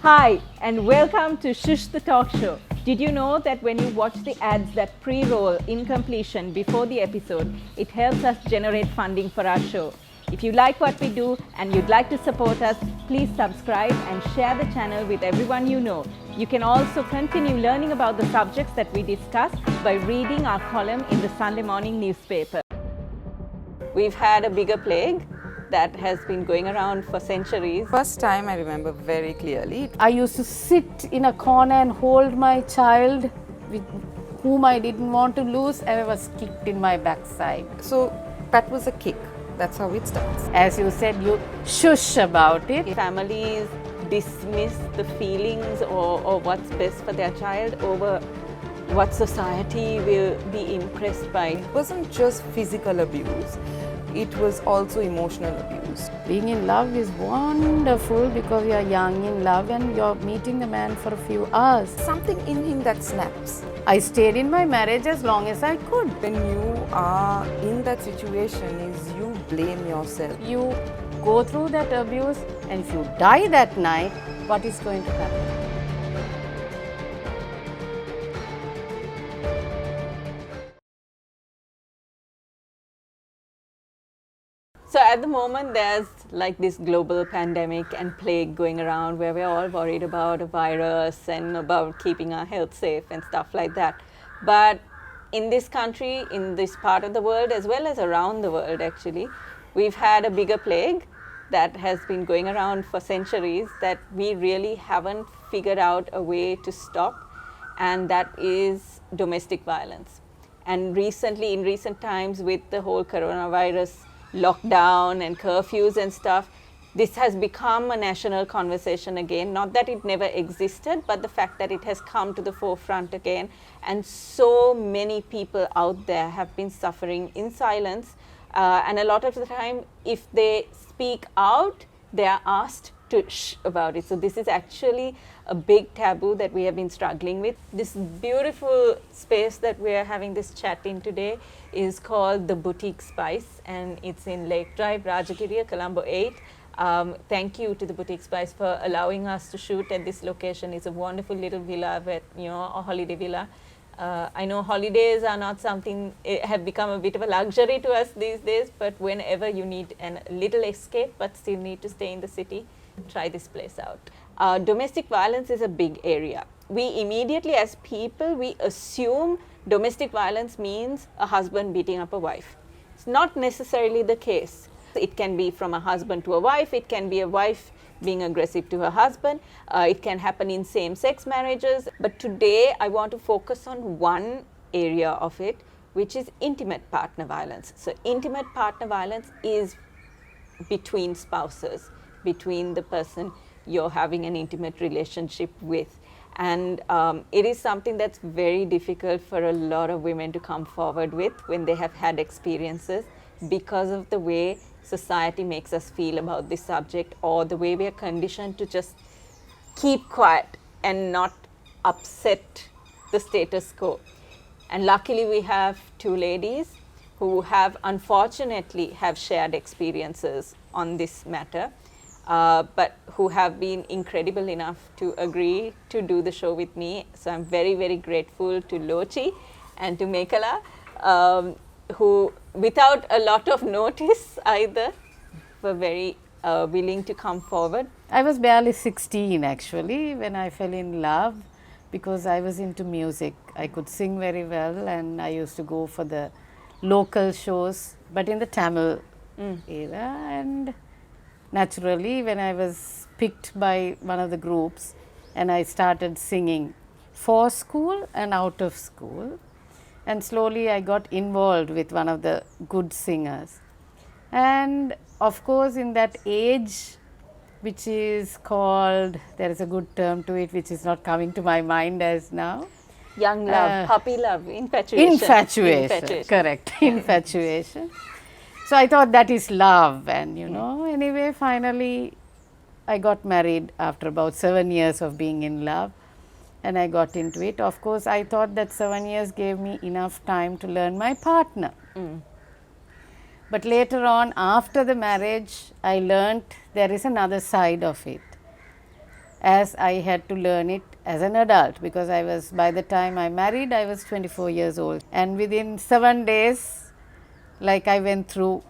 Hi, and welcome to Shhh the Talk Show. Did you know that when you watch the ads that pre-roll in completion before the episode, it helps us generate funding for our show? If you like what we do and you'd like to support us, please subscribe and share the channel with everyone you know. You can also continue learning about the subjects that we discuss by reading our column in the Sunday morning newspaper. We've had a bigger plague that has been going around for centuries. First time I remember very clearly. I used to sit in a corner and hold my child with whom I didn't want to lose, and I was kicked in my backside. So that was a kick. That's how it starts. As you said, you shush about it. Families dismiss the feelings or what's best for their child over what society will be impressed by. It wasn't just physical abuse, it was also emotional abuse. Being in love is wonderful because you're young in love and you're meeting the man for a few hours. Something in him that snaps. I stayed in my marriage as long as I could. When you are in that situation is you blame yourself. You go through that abuse, and if you die that night, what is going to happen? So at the moment there's like this global pandemic and plague going around where we're all worried about a virus and about keeping our health safe and stuff like that. But in this country, in this part of the world, as well as around the world actually, we've had a bigger plague that has been going around for centuries that we really haven't figured out a way to stop, and that is domestic violence. And recently, in recent times, with the whole coronavirus lockdown and curfews and stuff, this has become a national conversation again. Not that it never existed, but the fact that it has come to the forefront again, and so many people out there have been suffering in silence, and a lot of the time if they speak out, they are asked to shh about it. So this is actually a big taboo that we have been struggling with. This beautiful space that we are having this chat in today is called the Boutique Spice, and it's in Lake Drive, Rajagiriya, Colombo 8. Thank you to the Boutique Spice for allowing us to shoot at this location. It's a wonderful little villa, a holiday villa. I know holidays are not something, have become a bit of a luxury to us these days, but whenever you need a little escape but still need to stay in the city, try this place out. Domestic violence is a big area. We immediately, as people, we assume domestic violence means a husband beating up a wife. It's not necessarily the case. It can be from a husband to a wife, it can be a wife being aggressive to her husband, it can happen in same-sex marriages. But today I want to focus on one area of it, which is intimate partner violence. So intimate partner violence is between spouses, between the person you're having an intimate relationship with. And it is something that's very difficult for a lot of women to come forward with when they have had experiences, because of the way society makes us feel about this subject, or the way we are conditioned to just keep quiet and not upset the status quo. And luckily we have two ladies who have unfortunately have shared experiences on this matter, but who have been incredible enough to agree to do the show with me. So I'm very, very grateful to Lochi and to Mekala, who without a lot of notice either were very willing to come forward. I was barely 16 actually when I fell in love, because I was into music. I could sing very well, and I used to go for the local shows, but in the Tamil era. And naturally, when I was picked by one of the groups and I started singing for school and out of school, and slowly I got involved with one of the good singers. And of course, in that age, which is called, there is a good term to it which is not coming to my mind as now. Young love, puppy love, infatuation. Infatuation, correct, infatuation. So I thought that is love, and anyway, finally I got married after about 7 years of being in love, and I got into it. Of course, I thought that 7 years gave me enough time to learn my partner. But later on, after the marriage, I learnt there is another side of it. as I had to learn it as an adult, because I was, by the time I married, I was 24 years old. And within 7 days, like, I went through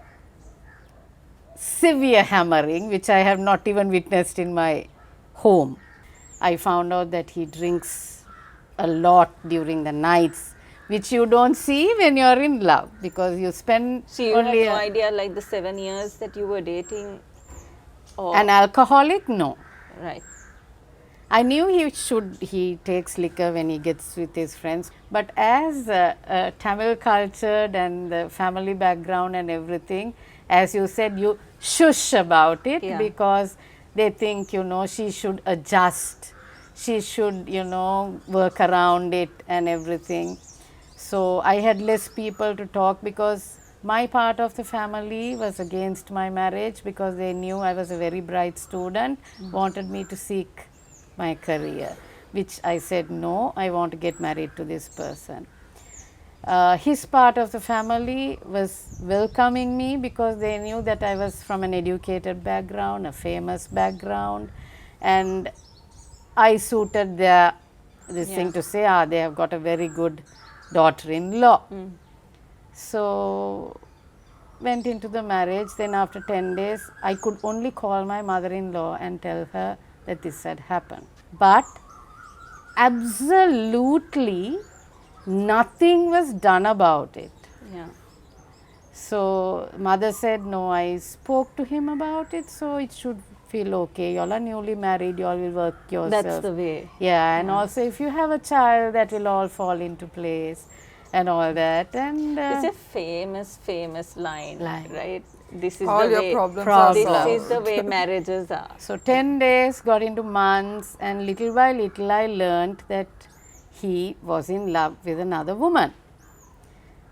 severe hammering, which I have not even witnessed in my home. I found out that he drinks a lot during the nights, which you don't see when you're in love, because you spend So you only had no idea, like the 7 years that you were dating? Or, an alcoholic. No, right. I knew he takes liquor when he gets with his friends, but as Tamil cultured and the family background and everything, as you said, you shush about it, Yeah. because they think, you know, she should adjust, she should, you know, work around it and everything. So I had less people to talk, because my part of the family was against my marriage, because they knew I was a very bright student, wanted me to seek my career, which I said no, I want to get married to this person. His part of the family was welcoming me, because they knew that I was from an educated background, a famous background, and I suited their this thing to say, they have got a very good daughter-in-law. So went into the marriage. Then after 10 days, I could only call my mother-in-law and tell her that this had happened. But absolutely nothing was done about it. Yeah. So mother said, no, I spoke to him about it, so it should feel okay. You all are newly married, you all will work yourself. That's the way. Yeah, and also if you have a child, that will all fall into place and all that. And It's a famous line, right? This is All the your way. problems are This solved. is the way marriages are. so 10 days got into months, and little by little I learnt that he was in love with another woman.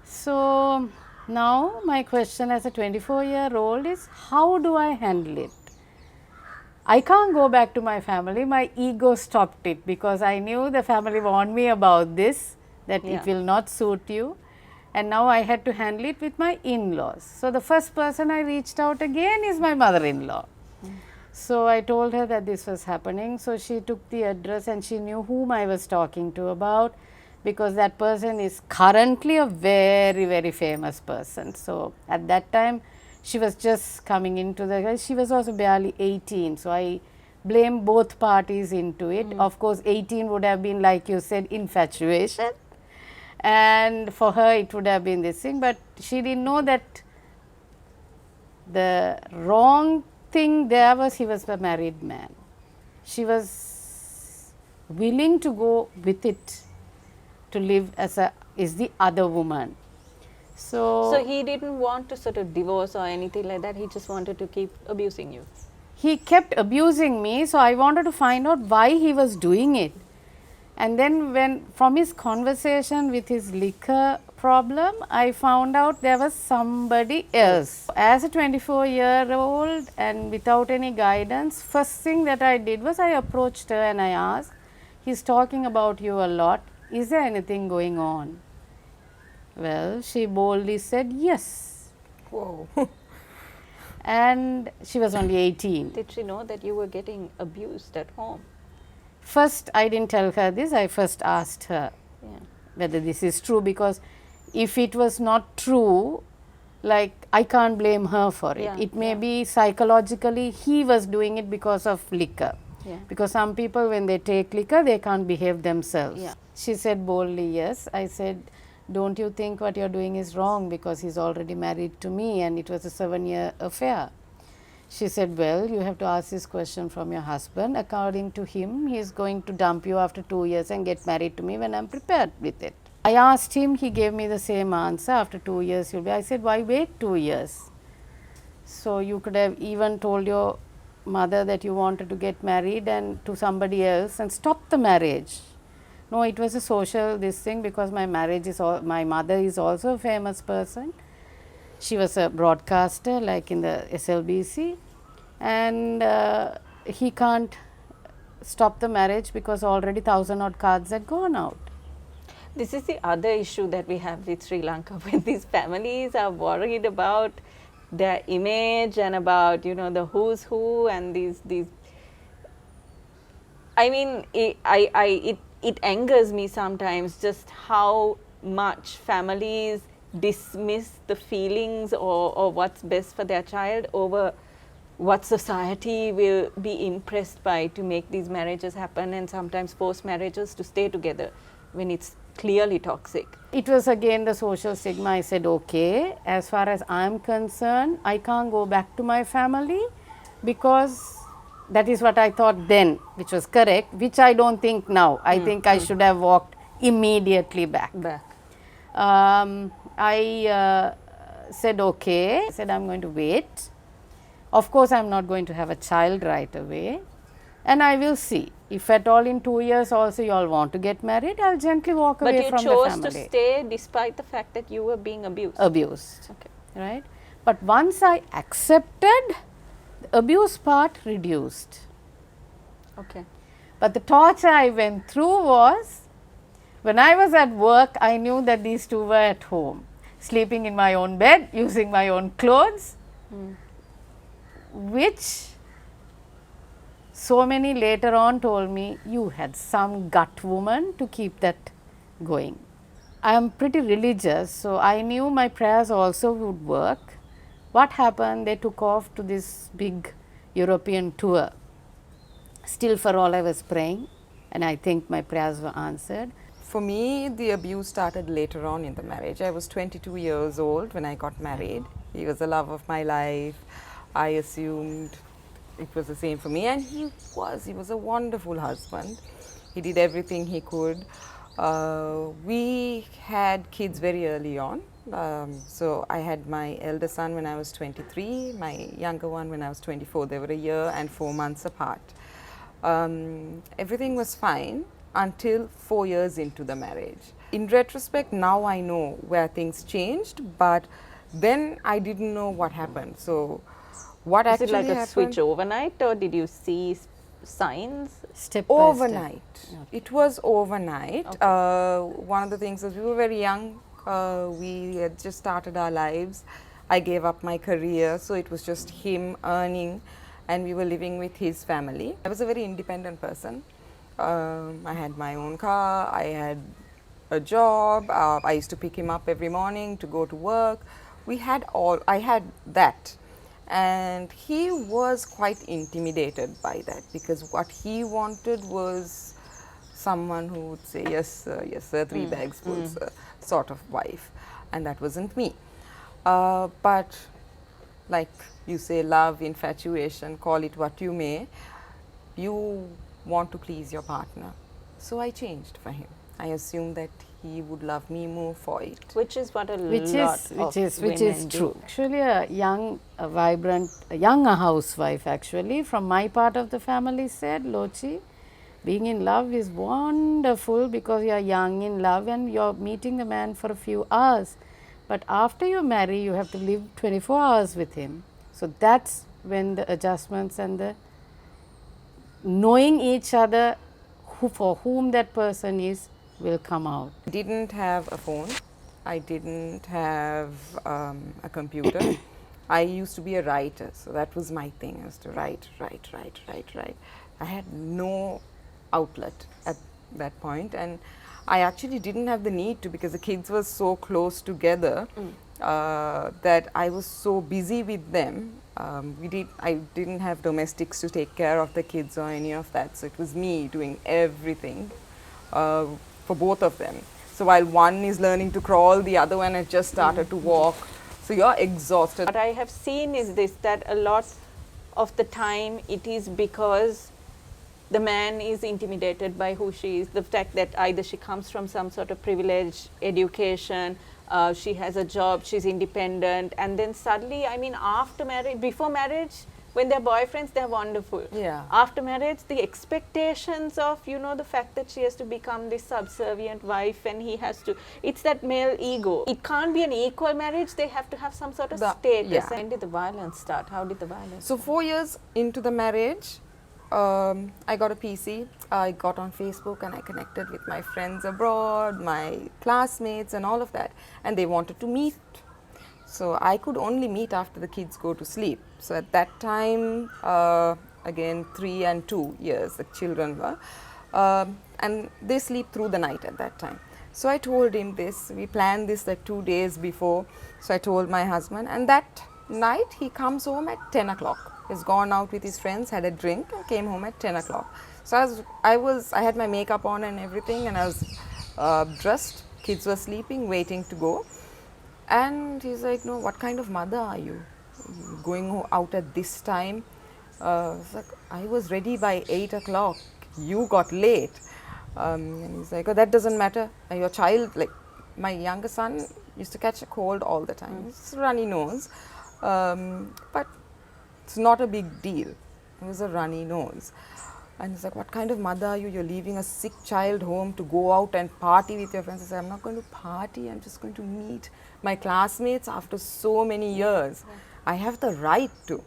So now my question as a 24-year-old is, how do I handle it? I can't go back to my family. My ego stopped it, because I knew the family warned me about this, that it will not suit you. And now I had to handle it with my in-laws. So the first person I reached out again is my mother-in-law. So I told her that this was happening. So she took the address, and she knew whom I was talking to about, because that person is currently a very, very famous person. So at that time, she was just coming into the, she was also barely 18. So I blame both parties into it. Of course, 18 would have been, like you said, infatuation. And for her, it would have been this thing. But she didn't know that the wrong thing there was, he was a married man. She was willing to go with it, to live as is the other woman. So he didn't want to sort of divorce or anything like that. He just wanted to keep abusing you. He kept abusing me, so I wanted to find out why he was doing it. And then when, from his conversation with his liquor problem, I found out there was somebody else. As a 24-year-old and without any guidance, first thing that I did was I approached her and I asked, he's talking about you a lot, is there anything going on? Well, she boldly said yes. Whoa. And she was only 18. Did she know that you were getting abused at home? First, I didn't tell her this. I first asked her whether this is true, because if it was not true, like, I can't blame her for it. It may be psychologically he was doing it because of liquor. Because some people, when they take liquor, they can't behave themselves. She said boldly yes. I said, don't you think what you're doing is wrong, because he's already married to me and it was a 7-year affair. She said, well, you have to ask this question from your husband. According to him, he is going to dump you after 2 years and get married to me when I'm prepared with it. I asked him, he gave me the same answer, after 2 years you'll be. I said, why wait 2 years? So you could have even told your mother that you wanted to get married and to somebody else and stop the marriage. No, it was a social this thing, because my marriage is my mother is also a famous person. She was a broadcaster, like in the SLBC, and he can't stop the marriage because already 1,000 odd cards had gone out. This is the other issue that we have with Sri Lanka, when these families are worried about their image and about, you know, the who's who and these I mean, it angers me sometimes just how much families dismiss the feelings or what's best for their child over what society will be impressed by to make these marriages happen, and sometimes force marriages to stay together when it's clearly toxic. It was again the social stigma. I said, okay, as far as I am concerned, I can't go back to my family because that is what I thought then, which was correct, which I don't think now. I think I should have walked immediately back. I said, okay. I said, I'm going to wait. Of course, I'm not going to have a child right away. And I will see. If at all in 2 years also you all want to get married, I'll gently walk away from the family. But you chose to stay despite the fact that you were being abused. Abused. Okay. Right? But once I accepted, the abuse part reduced. Okay. But the torture I went through was, when I was at work, I knew that these two were at home, sleeping in my own bed, using my own clothes, which so many later on told me, you had some gut, woman, to keep that going. I am pretty religious, so I knew my prayers also would work. What happened? They took off to this big European tour. Still, for all, I was praying, and I think my prayers were answered. For me, the abuse started later on in the marriage. I was 22 years old when I got married. He was the love of my life. I assumed it was the same for me, and he was a wonderful husband. He did everything he could. We had kids very early on. So I had my elder son when I was 23, my younger one when I was 24. They were a year and 4 months apart. Everything was fine until 4 years into the marriage. In retrospect, now I know where things changed, but then I didn't know what happened. So what Is actually it like a happened? switch overnight, or did you see signs? Step by Overnight. step. It was overnight. Okay. One of the things is we were very young. We had just started our lives. I gave up my career, so it was just him earning, and we were living with his family. I was a very independent person. I had my own car. I had a job. I used to pick him up every morning to go to work. I had that. And he was quite intimidated by that, because what he wanted was someone who would say, yes, sir, 3 bags full, sir, sort of wife. And that wasn't me. But like you say, love, infatuation, call it what you may, you want to please your partner. So I changed for him. I assumed that he would love me more for it. Which is what a Which lot is of women true. do. Actually, a young, a vibrant, a young housewife actually from my part of the family said, Lochi, being in love is wonderful because you are young in love and you are meeting a man for a few hours. But after you marry, you have to live 24 hours with him. So that's when the adjustments and the knowing each other, for whom that person is, will come out. I didn't have a phone. I didn't have a computer. I used to be a writer, so that was my thing. I used to write. I had no outlet at that point, and I actually didn't have the need to, because the kids were so close together that I was so busy with them. I didn't have domestics to take care of the kids or any of that, so it was me doing everything for both of them. So while one is learning to crawl, the other one has just started to walk. So you're exhausted. What I have seen is this, that a lot of the time it is because the man is intimidated by who she is, the fact that either she comes from some sort of privileged education, she has a job, she's independent, and then suddenly, I mean, after marriage, before marriage, when they're boyfriends, they're wonderful. Yeah. After marriage, the expectations of, the fact that she has to become this subservient wife and he has to, it's that male ego. It can't be an equal marriage, they have to have some sort of status. Yeah. When did the violence start? How did the violence So 4 years into the marriage, I got a PC. I got on Facebook and I connected with my friends abroad, my classmates and all of that. And they wanted to meet. So I could only meet after the kids go to sleep. So at that time, again 3 and 2 years, the children were, and they sleep through the night at that time. So I told him this, we planned this like 2 days before, so I told my husband, and that night he comes home at 10 o'clock. He's gone out with his friends, had a drink and came home at 10 o'clock. So I had my makeup on and everything, and I was dressed, kids were sleeping, waiting to go. And he's like, no, what kind of mother are you? Going out at this time? Like, I was ready by 8 o'clock. You got late. And he's like, oh, that doesn't matter. Your child, like my younger son, used to catch a cold all the time. It's a runny nose. But it's not a big deal. It was a runny nose. And he's like, what kind of mother are you? You're leaving a sick child home to go out and party with your friends. I said, I'm not going to party. I'm just going to meet my classmates after so many years. I have the right to.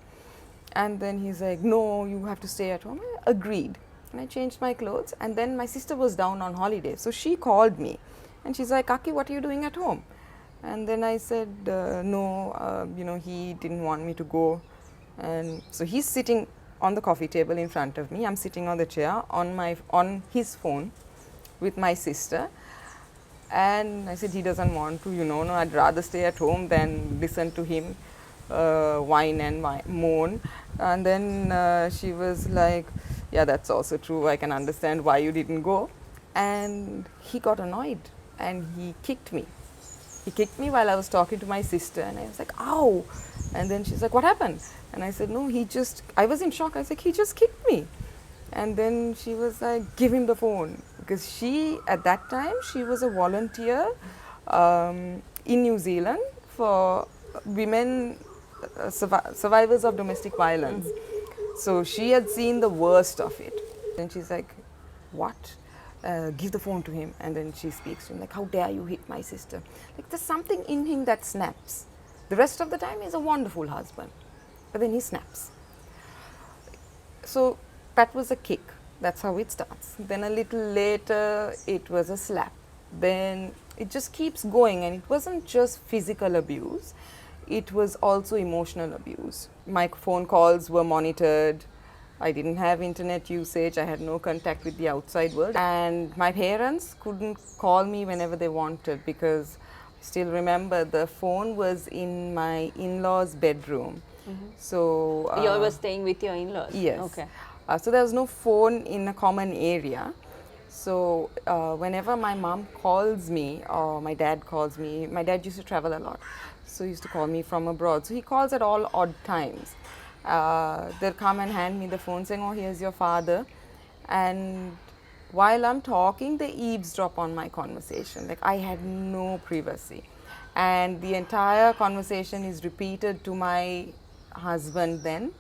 And then he's like, no, you have to stay at home. I agreed. And I changed my clothes. And then my sister was down on holiday. So she called me. And she's like, Kaki, what are you doing at home? And then I said, no, he didn't want me to go. And so he's sitting on the coffee table in front of me. I'm sitting on the chair on his phone with my sister. And I said, he doesn't want to, no, I'd rather stay at home than listen to him whine and moan. And then she was like, yeah, that's also true. I can understand why you didn't go. And he got annoyed and he kicked me. He kicked me while I was talking to my sister, and I was like, ow. And then she's like, what happened? And I said, no, I was in shock. I was like, he just kicked me. And then she was like, give him the phone. Because at that time, she was a volunteer in New Zealand for women survivors of domestic violence. So she had seen the worst of it. And she's like, what? Give the phone to him. And then she speaks to him like, how dare you hit my sister? Like, there's something in him that snaps. The rest of the time he's a wonderful husband, but then he snaps. So that was a kick. That's how it starts. Then a little later it was a slap. Then it just keeps going, and it wasn't just physical abuse, it was also emotional abuse. My phone calls were monitored. I didn't have internet usage, I had no contact with the outside world, and my parents couldn't call me whenever they wanted, because I still remember the phone was in my in-laws' bedroom. So you were staying with your in-laws? Yes. Okay. So there was no phone in a common area. So whenever my mom calls me or my dad calls me, my dad used to travel a lot, so he used to call me from abroad. So he calls at all odd times. They'll come and hand me the phone saying, oh, here's your father. And while I'm talking, they eavesdrop on my conversation. Like, I had no privacy. And the entire conversation is repeated to my husband then.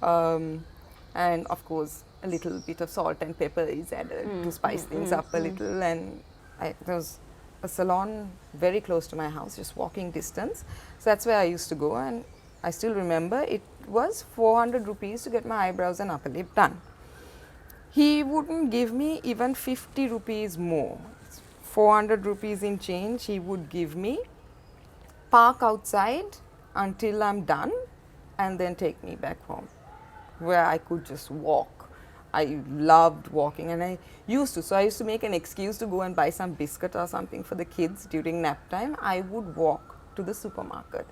And of course, a little bit of salt and pepper is added to spice things up a little. And there was a salon very close to my house, just walking distance. So that's where I used to go. And I still remember it was 400 rupees to get my eyebrows and upper lip done. He wouldn't give me even 50 rupees more. 400 rupees in change he would give me, park outside until I'm done, and then take me back home, where I could just walk. I loved walking, and I used to make an excuse to go and buy some biscuit or something for the kids during nap time. I would walk to the supermarket.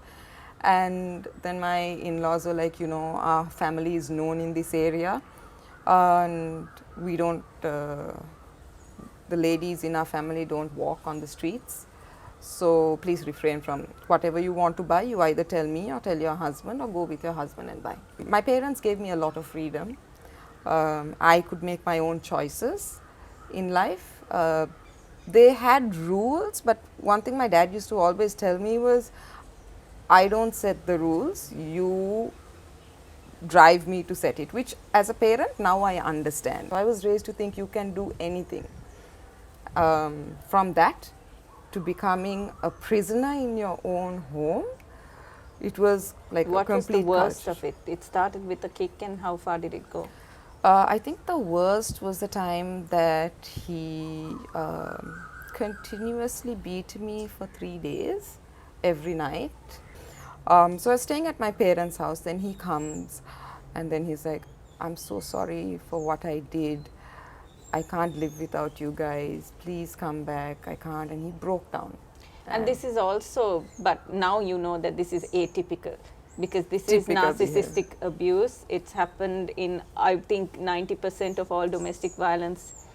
And then my in-laws were like, our family is known in this area, and we don't, the ladies in our family don't walk on the streets. So please refrain from whatever you want to buy. You either tell me or tell your husband, or go with your husband and buy. My parents gave me a lot of freedom. I could make my own choices in life. They had rules, but one thing my dad used to always tell me was, I don't set the rules, you drive me to set it, which as a parent now I understand. I was raised to think you can do anything. From that to becoming a prisoner in your own home, it was like what a complete was the worst culture. of it? It started with a kick, and how far did it go? I think the worst was the time that he continuously beat me for 3 days, every night. So I was staying at my parents' house, then he comes and then he's like, I'm so sorry for what I did. I can't live without you guys. Please come back. I can't. And he broke down. And this is also, but now you know that this is atypical, because this is Typical narcissistic abuse. It's happened in, I think, 90% of all domestic violence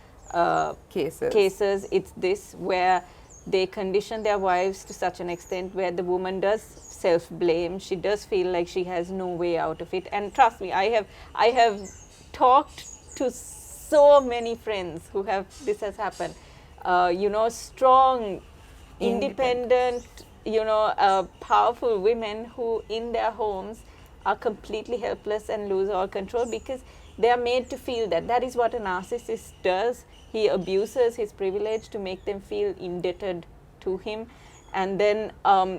cases. It's this, where they condition their wives to such an extent where the woman does self-blame. She does feel like she has no way out of it. And trust me, I have talked to so many friends who have, this has happened. You know, strong, independent, you know, powerful women who in their homes are completely helpless and lose all control, because they are made to feel that that is what a narcissist does. He abuses his privilege to make them feel indebted to him. And then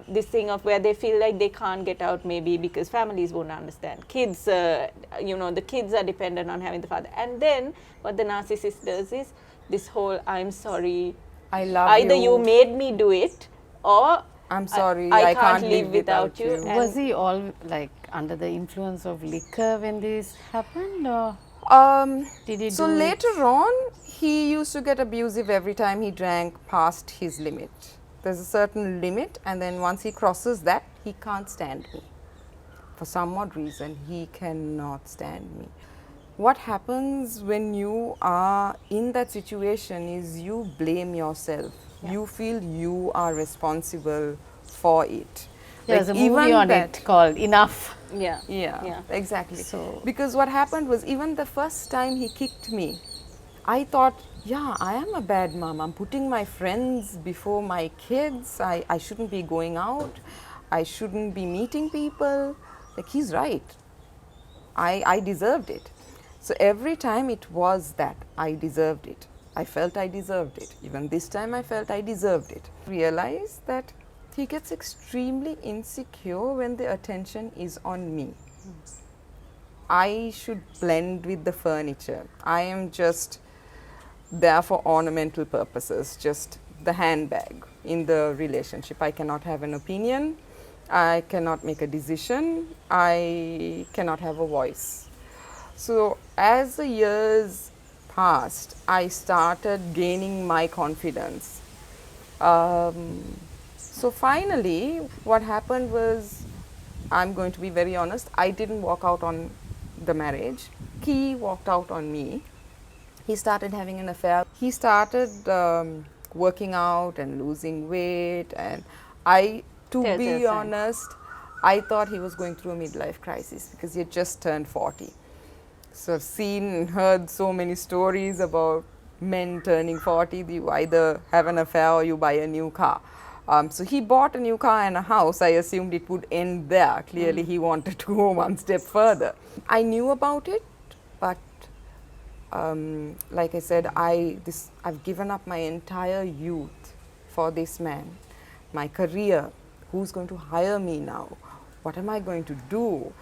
this thing of where they feel like they can't get out, maybe because families won't understand. Kids, you know, the kids are dependent on having the father. And then what the narcissist does is this whole, I'm sorry, I love either you made me do it, or I'm sorry, I can't live without you. you. Was he all like under the influence of liquor when this happened, or did he So do it? later on, he used to get abusive every time he drank past his limit. There's a certain limit, and then once he crosses that, he can't stand me. For some odd reason, he cannot stand me. What happens when you are in that situation is you blame yourself. You feel you are responsible for it. There's Like a movie even on that- it called Enough. Yeah. Yeah, exactly. So- Because what happened was, even the first time he kicked me, I thought, yeah, I am a bad mom. I'm putting my friends before my kids. I shouldn't be going out. I shouldn't be meeting people. Like, he's right. I deserved it. So every time it was that I deserved it. I felt I deserved it. Even this time I felt I deserved it. Realized that he gets extremely insecure when the attention is on me. I should blend with the furniture. I am just there for ornamental purposes, just the handbag in the relationship. I cannot have an opinion. I cannot make a decision. I cannot have a voice. So as the years passed, I started gaining my confidence. So finally, what happened was, I'm going to be very honest, I didn't walk out on the marriage. He walked out on me. He started having an affair. He started working out and losing weight, and to be honest, I thought he was going through a midlife crisis because he had just turned 40. So I've seen and heard so many stories about men turning 40. You either have an affair or you buy a new car. So he bought a new car and a house. I assumed it would end there. Clearly he wanted to go one step further. I knew about it, but like I said, I've given up my entire youth for this man, my career. Who's going to hire me now? What am I going to do?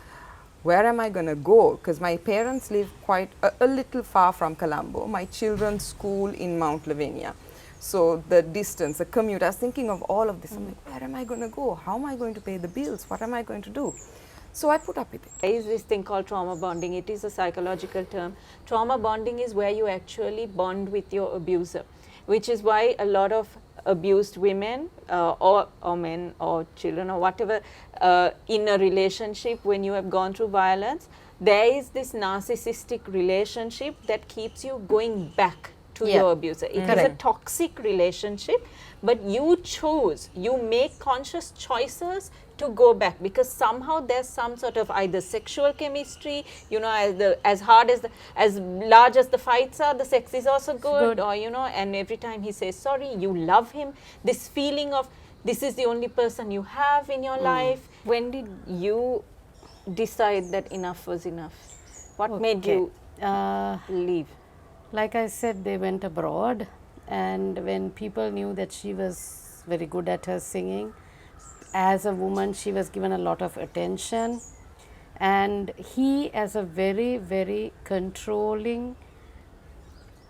Where am I going to go? Because my parents live quite a little far from Colombo. My children's school in Mount Lavinia. So the distance, the commute, I was thinking of all of this. I'm like, where am I going to go? How am I going to pay the bills? What am I going to do? So I put up with it. There is this thing called trauma bonding. It is a psychological term. Trauma bonding is where you actually bond with your abuser, which is why a lot of abused women or men or children or whatever in a relationship, when you have gone through violence, there is this narcissistic relationship that keeps you going back to your abuser. It is a toxic relationship, but you choose, you make conscious choices to go back, because somehow there's some sort of either sexual chemistry, you know, as large as the fights are, the sex is also good, or you know, and every time he says sorry, you love him. This feeling of this is the only person you have in your life. When did you decide that enough was enough? What made you leave? Like I said, they went abroad, and when people knew that she was very good at her singing, as a woman she was given a lot of attention, and he, as a very, very controlling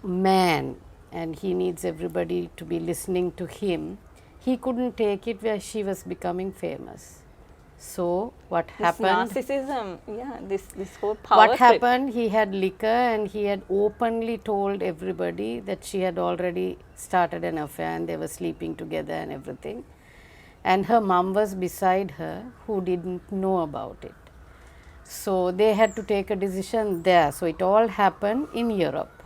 man, and he needs everybody to be listening to him, he couldn't take it where she was becoming famous. So what This happened? narcissism, yeah, this whole power What trip. happened? He had liquor and he had openly told everybody that she had already started an affair and they were sleeping together and everything. And her mom was beside her who didn't know about it. So they had to take a decision there. So it all happened in Europe.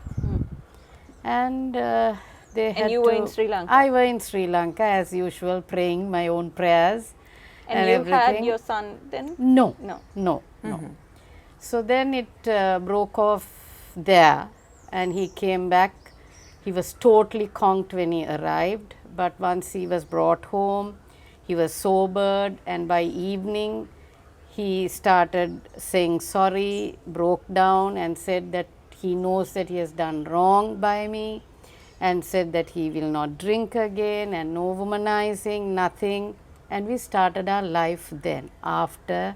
And they had you to. were in Sri Lanka? I was in Sri Lanka as usual, praying my own prayers. And you everything. had your son then? No, No. no, no. So then it broke off there, and he came back. He was totally conked when he arrived, but once he was brought home, he was sobered, and by evening, he started saying sorry, broke down, and said that he knows that he has done wrong by me, and said that he will not drink again, and no womanizing, nothing. And we started our life then after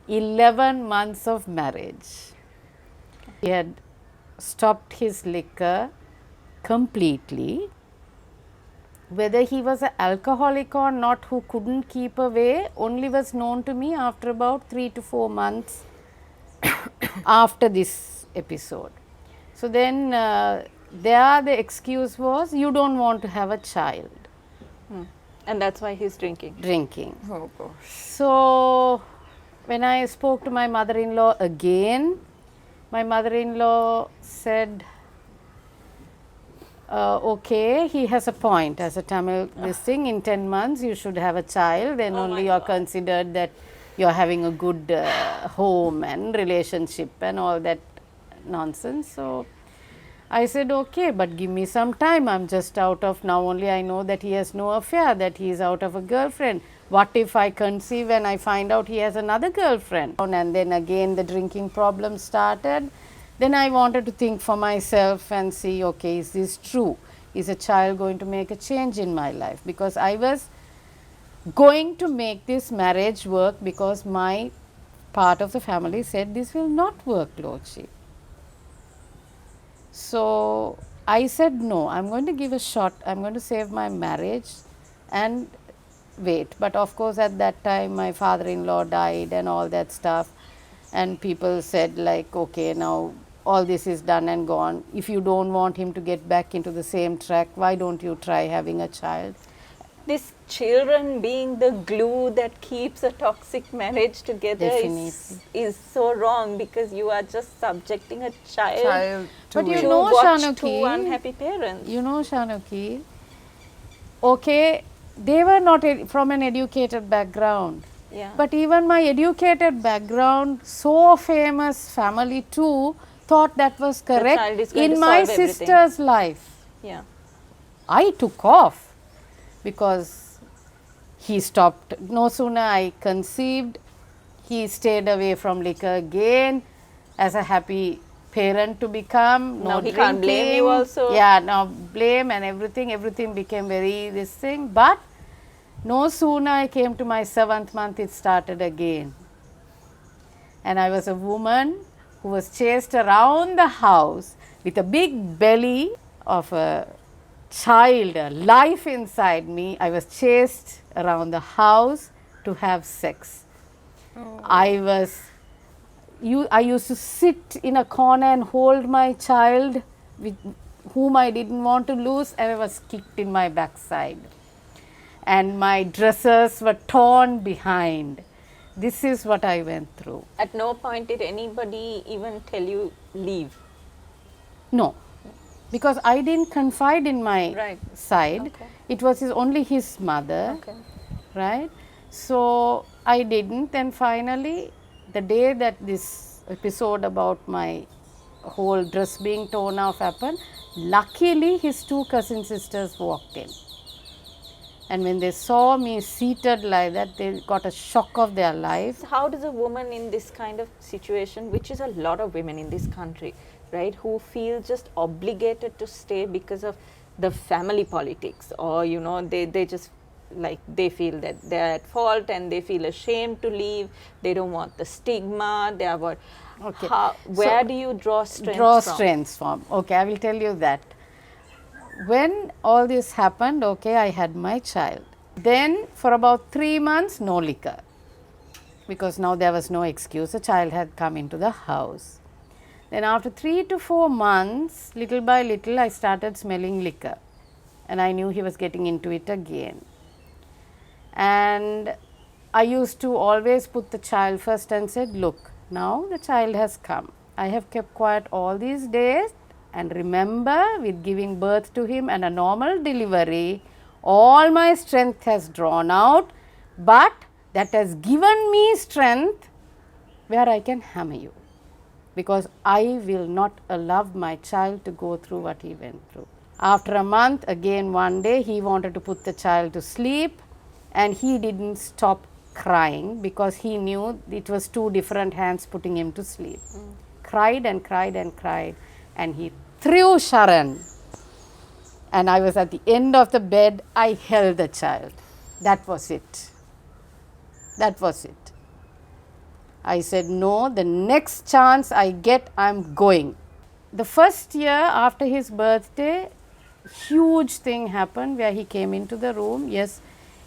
11 months of marriage. He had stopped his liquor completely. Whether he was an alcoholic or not, who couldn't keep away, only was known to me after about 3 to 4 months after this episode. So then there the excuse was, you don't want to have a child. And that's why he's drinking. Drinking. Oh gosh. So when I spoke to my mother-in-law again, my mother-in-law said, okay, he has a point as a Tamil this thing, in 10 months you should have a child, then only you are considered that you are having a good home and relationship and all that nonsense. So I said, okay, but give me some time. I'm just out of, now only I know that he has no affair, that he is out of a girlfriend. What if I conceive and I find out he has another girlfriend? And then again the drinking problem started. Then I wanted to think for myself and see, okay, is this true? Is a child going to make a change in my life? Because I was going to make this marriage work because my part of the family said this will not work, Lochi. So I said no, I'm going to give a shot, I'm going to save my marriage and wait. But of course at that time my father-in-law died and all that stuff, and people said like, okay, now all this is done and gone. If you don't want him to get back into the same track, why don't you try having a child? This children being the glue that keeps a toxic marriage together is so wrong, because you are just subjecting a child But you to know, watch Shanuki, two unhappy parents. You know, Shanuki, okay, they were not from an educated background. Yeah. But even my educated background, so famous family too, thought that was correct child is going in to my solve everything. sister's life. Yeah. I took off because he stopped. No sooner I conceived, he stayed away from liquor again as a happy parent to become. No Now he drinking. can't blame you also. Yeah, now blame and everything became very this thing. But no sooner I came to my 7th month, it started again. And I was a woman who was chased around the house with a big belly of a child, a life inside me. I was chased around the house to have sex. I used to sit in a corner and hold my child with whom I didn't want to lose, and I was kicked in my backside. And my dresses were torn behind. This is what I went through. At no point did anybody even tell you leave. No, because I didn't confide in my side. Okay. It was only his mother, right? So I didn't. And finally, the day that this episode about my whole dress being torn off happened, luckily his 2 cousin sisters walked in. And when they saw me seated like that, they got a shock of their life. So how does a woman in this kind of situation, which is a lot of women in this country, right, who feel just obligated to stay because of the family politics, or you know, they just like, they feel that they're at fault and they feel ashamed to leave, they don't want the stigma, they are what, Okay. where So, do you draw strength draw from? strengths from. Okay, I will tell you that. When all this happened, okay, I had my child. Then for about 3 months, no liquor. because now there was no excuse. A child had come into the house. Then after 3 to 4 months, little by little, I started smelling liquor, and I knew he was getting into it again. And I used to always put the child first and said, look, now the child has come. I have kept quiet all these days, and remember, with giving birth to him and a normal delivery, all my strength has drawn out, but that has given me strength where I can hammer you, because I will not allow my child to go through what he went through. After a month, again one day, he wanted to put the child to sleep, and he didn't stop crying because he knew it was 2 different hands putting him to sleep. Cried and cried and cried, and he threw Sharan, and I was at the end of the bed. I held the child. That was it. That was it. I said, no, the next chance I get, I'm going. The first year after his birthday, huge thing happened where he came into the room. Yes,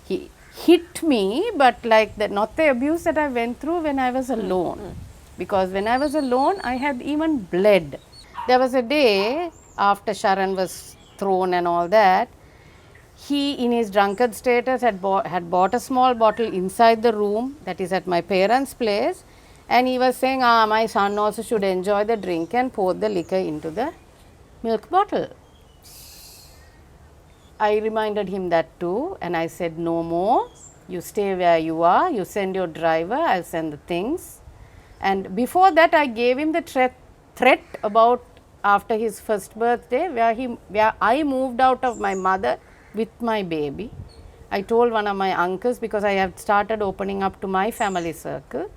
he hit me, but like that, not the abuse that I went through when I was alone. Because when I was alone, I had even bled. There was a day after Sharan was thrown and all that, he, in his drunkard status, had bought a small bottle inside the room, that is at my parents' place, and he was saying, my son also should enjoy the drink, and poured the liquor into the milk bottle. I reminded him that too, and I said, no more, you stay where you are, you send your driver, I'll send the things. And before that, I gave him the threat about after his first birthday, where I moved out of my mother with my baby. I told one of my uncles, because I had started opening up to my family circle,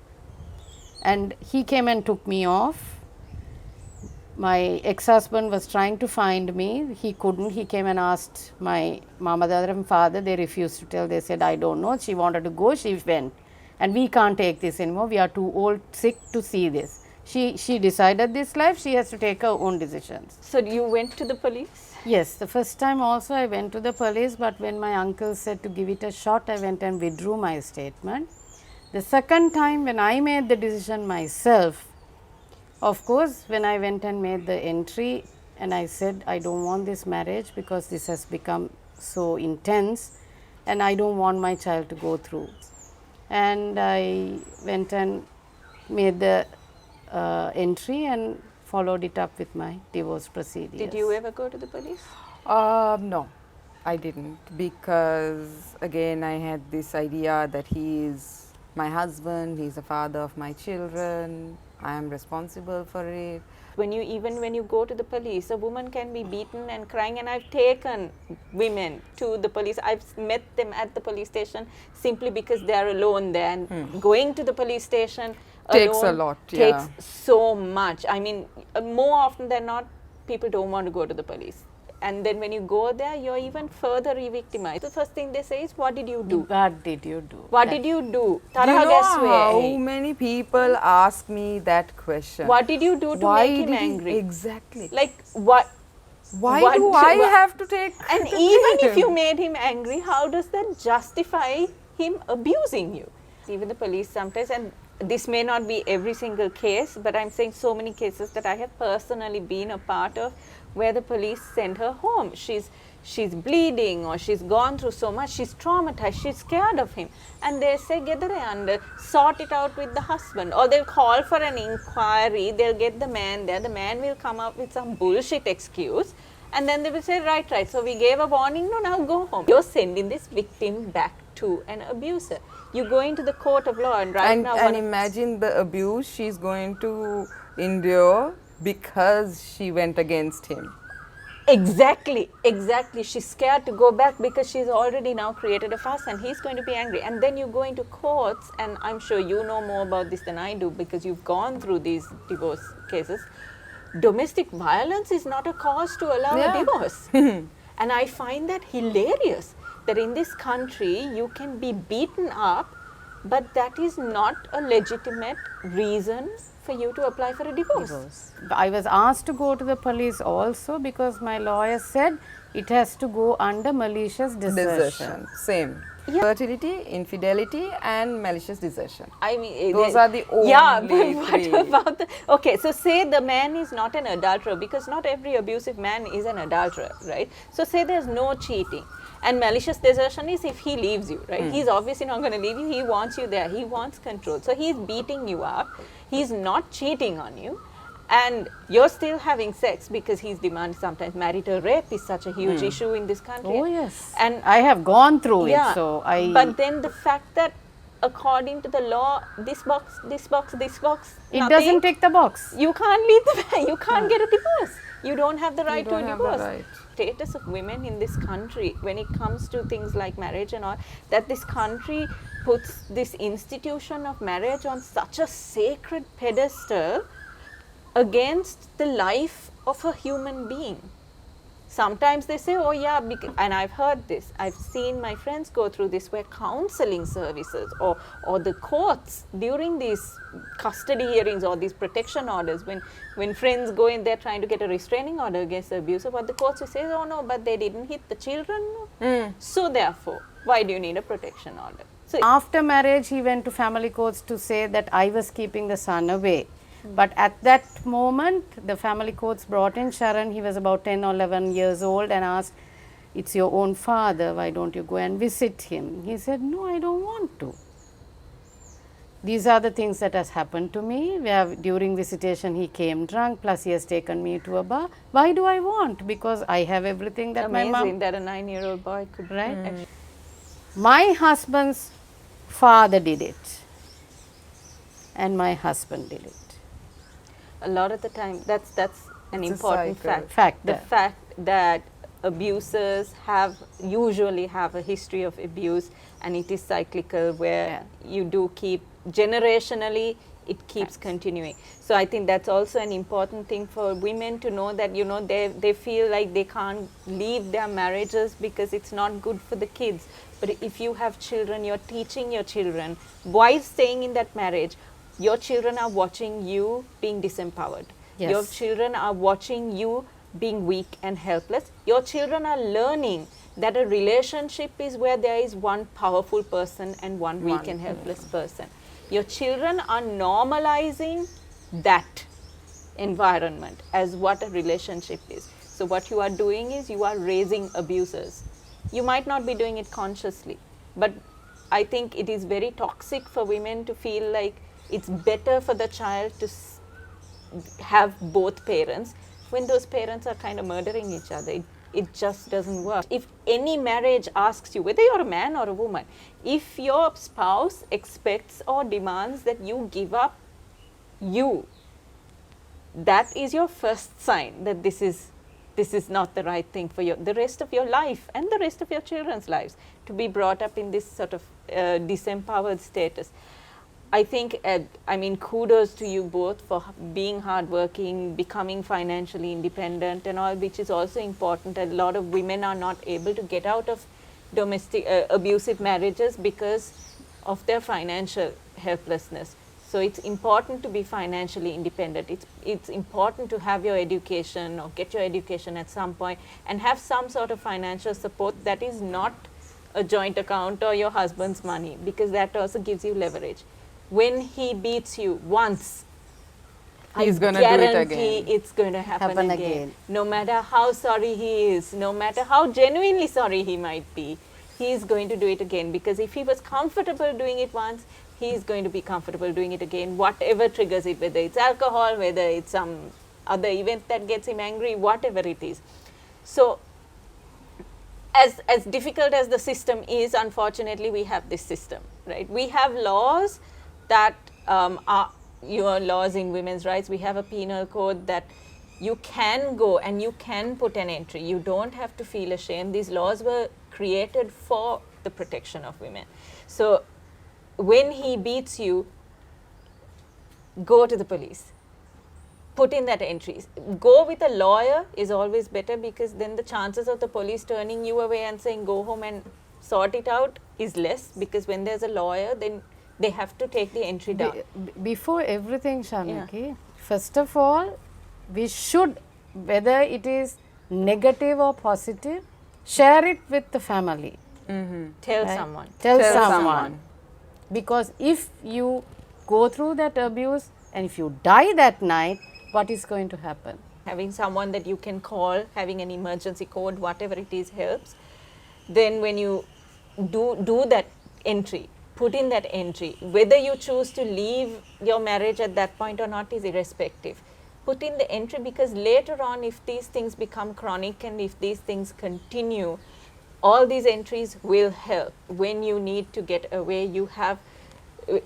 and he came and took me off. My ex-husband was trying to find me. He couldn't. He came and asked my mother and father. They refused to tell. They said, I don't know. She wanted to go. She went. And we can't take this anymore. We are too old, sick to see this. She decided this life. She has to take her own decisions. So you went to the police? Yes. The first time also I went to the police. But when my uncle said to give it a shot, I went and withdrew my statement. The second time when I made the decision myself, of course, when I went and made the entry and I said, I don't want this marriage because this has become so intense and I don't want my child to go through. And I went and made the entry and followed it up with my divorce procedures. Did you ever go to the police? No, I didn't, because again I had this idea that he is my husband, he is the father of my children, I am responsible for it. When you go to the police, a woman can be beaten and crying, and I've taken women to the police. I've met them at the police station simply because they're alone there, and going to the police station Takes alone a lot, takes so much. I mean, more often than not, people don't want to go to the police. And then when you go there, you're even further re-victimized. The first thing they say is, what did you do? What did you do? What did you do? You know how many people ask me that question? What did you do to make him angry? Exactly. Like, what? Why do I have to take And the even blame? if you made him angry, how does that justify him abusing you? Even the police sometimes, and this may not be every single case, but I'm saying so many cases that I have personally been a part of, where the police send her home. She's bleeding, or she's gone through so much, she's traumatized, she's scared of him, and they say, "Gedara under, sort it out with the husband," or they'll call for an inquiry. They'll get the man there. The man will come up with some bullshit excuse, and then they will say, right, so we gave a warning, no, now go home. You're sending this victim back to an abuser. You're going to the court of law, and and imagine the abuse she's going to endure because she went against him. Exactly. She's scared to go back because she's already now created a fuss, and he's going to be angry. And then you go into courts, and I'm sure you know more about this than I do because you've gone through these divorce cases. Domestic violence is not a cause to allow a divorce. And I find that hilarious, that in this country you can be beaten up, but that is not a legitimate reason for you to apply for a divorce. I was asked to go to the police also because my lawyer said it has to go under malicious desertion. Same. Fertility, infidelity, and malicious desertion. I mean, those are the only but three. what about the? Okay, so say the man is not an adulterer, because not every abusive man is an adulterer, right? So say there's no cheating, and malicious desertion is if he leaves you, right? He's obviously not going to leave you. He wants you there. He wants control. So he's beating you up. He's not cheating on you. And you're still having sex because he's demanding. Sometimes marital rape is such a huge issue in this country. Oh yes, and I have gone through it. So But then the fact that according to the law, this box, it nothing, doesn't tick the box. You can't leave the. You can't get a divorce. You don't have the right to a divorce. Right. Status of women in this country when it comes to things like marriage and all, that this country puts this institution of marriage on such a sacred pedestal against the life of a human being. Sometimes they say, oh yeah, and I've heard this, I've seen my friends go through this, where counseling services or the courts during these custody hearings or these protection orders, when friends go in there trying to get a restraining order against the abuser, but the courts will say, oh no, but they didn't hit the children. So therefore, why do you need a protection order? So after marriage, he went to family courts to say that I was keeping the son away. But at that moment, the family courts brought in Sharan. He was about 10 or 11 years old and asked, it's your own father, why don't you go and visit him? He said, no, I don't want to. These are the things that has happened to me. During visitation, he came drunk, plus he has taken me to a bar. Why do I want? Because I have everything that my mom... Amazing that a 9-year-old boy could... Right? My husband's father did it. And my husband did it. A lot of the time, that's an important fact. The fact that abusers usually have a history of abuse, and it is cyclical, where you do keep, generationally, it keeps continuing. So I think that's also an important thing for women to know, that they feel like they can't leave their marriages because it's not good for the kids. But if you have children, you're teaching your children while staying in that marriage. Your children are watching you being disempowered. Yes. Your children are watching you being weak and helpless. Your children are learning that a relationship is where there is one powerful person and one weak and helpless person. Your children are normalizing that environment as what a relationship is. So what you are doing is you are raising abusers. You might not be doing it consciously, but I think it is very toxic for women to feel like it's better for the child to have both parents when those parents are kind of murdering each other. It just doesn't work. If any marriage asks you, whether you're a man or a woman, if your spouse expects or demands that you give up you, that is your first sign that this is not the right thing for the rest of your life and the rest of your children's lives, to be brought up in this sort of disempowered status. I think, kudos to you both for being hardworking, becoming financially independent and all, which is also important. A lot of women are not able to get out of domestic abusive marriages because of their financial helplessness. So it's important to be financially independent. It's important to have your education or get your education at some point and have some sort of financial support that is not a joint account or your husband's money, because that also gives you leverage. When he beats you once, he's going to do it again. Guarantee it's going to happen again. No matter how sorry he is, no matter how genuinely sorry he might be, he's going to do it again. Because if he was comfortable doing it once, he's going to be comfortable doing it again, whatever triggers it, whether it's alcohol, whether it's some other event that gets him angry, whatever it is. So, as difficult as the system is, unfortunately, we have this system, right? We have laws that are your laws in women's rights. We have a penal code that you can go and you can put an entry. You don't have to feel ashamed. These laws were created for the protection of women. So when he beats you, go to the police. Put in that entry. Go with a lawyer is always better, because then the chances of the police turning you away and saying go home and sort it out is less, because when there's a lawyer, then they have to take the entry down. Before everything, Shanuki, first of all, we should, whether it is negative or positive, share it with the family. Tell Right? someone. Tell Tell someone. someone. Because if you go through that abuse and if you die that night, what is going to happen? Having someone that you can call, having an emergency code, whatever it is helps. Then when you do that entry, put in that entry, whether you choose to leave your marriage at that point or not is irrespective. Put in the entry, because later on, if these things become chronic and if these things continue, all these entries will help. When you need to get away, you have,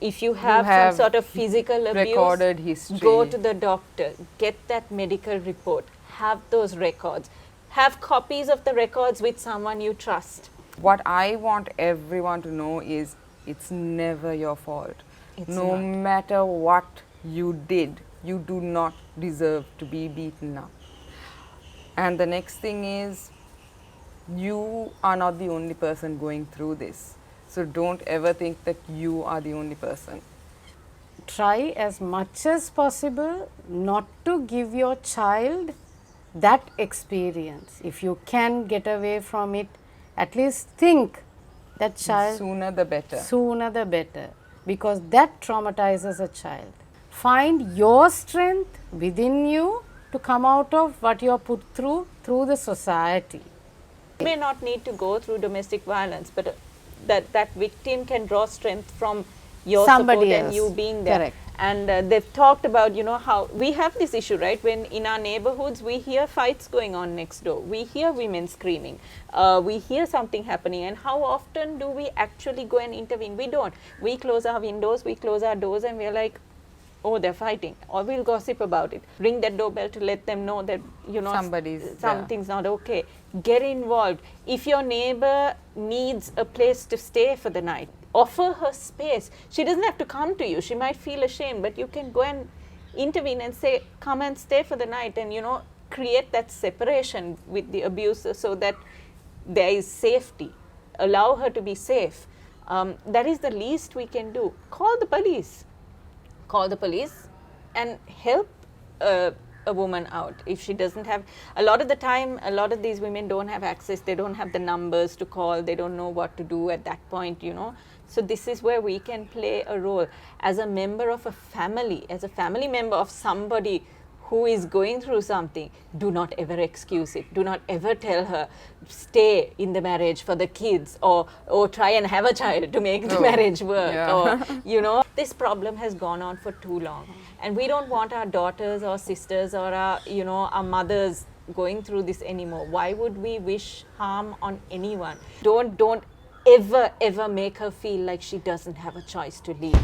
if you have some sort of physical abuse, recorded history. go to the doctor, get that medical report, have those records, have copies of the records with someone you trust. What I want everyone to know is it's never your fault. It's No not. matter what you did, you do not deserve to be beaten up. And the next thing is, you are not the only person going through this. So don't ever think that you are the only person. Try as much as possible not to give your child that experience. If you can get away from it, at least think that child Sooner the better. sooner the better, because that traumatizes a child. Find your strength within you to come out of what you are put through the society. You may not need to go through domestic violence, but that victim can draw strength from your Somebody support and else. you being there. Correct. And they've talked about, how we have this issue, right? When in our neighborhoods, we hear fights going on next door. We hear women screaming. We hear something happening. And how often do we actually go and intervene? We don't. We close our windows, we close our doors, and we're like, oh, they're fighting. Or we'll gossip about it. Ring that doorbell to let them know that, something's not okay. Get involved. If your neighbor needs a place to stay for the night, offer her space. She doesn't have to come to you. She might feel ashamed, but you can go and intervene and say, come and stay for the night, and create that separation with the abuser so that there is safety. Allow her to be safe. That is the least we can do. Call the police. Call the police and help a woman out if she doesn't have. A lot of the time, a lot of these women don't have access. They don't have the numbers to call. They don't know what to do at that point, So this is where we can play a role as a member of a family, as a family member of somebody who is going through something. Do not ever excuse it. Do not ever tell her, stay in the marriage for the kids, or try and have a child to make the marriage work. Yeah. Or, this problem has gone on for too long. And we don't want our daughters or sisters or our mothers going through this anymore. Why would we wish harm on anyone? Don't ever make her feel like she doesn't have a choice to leave.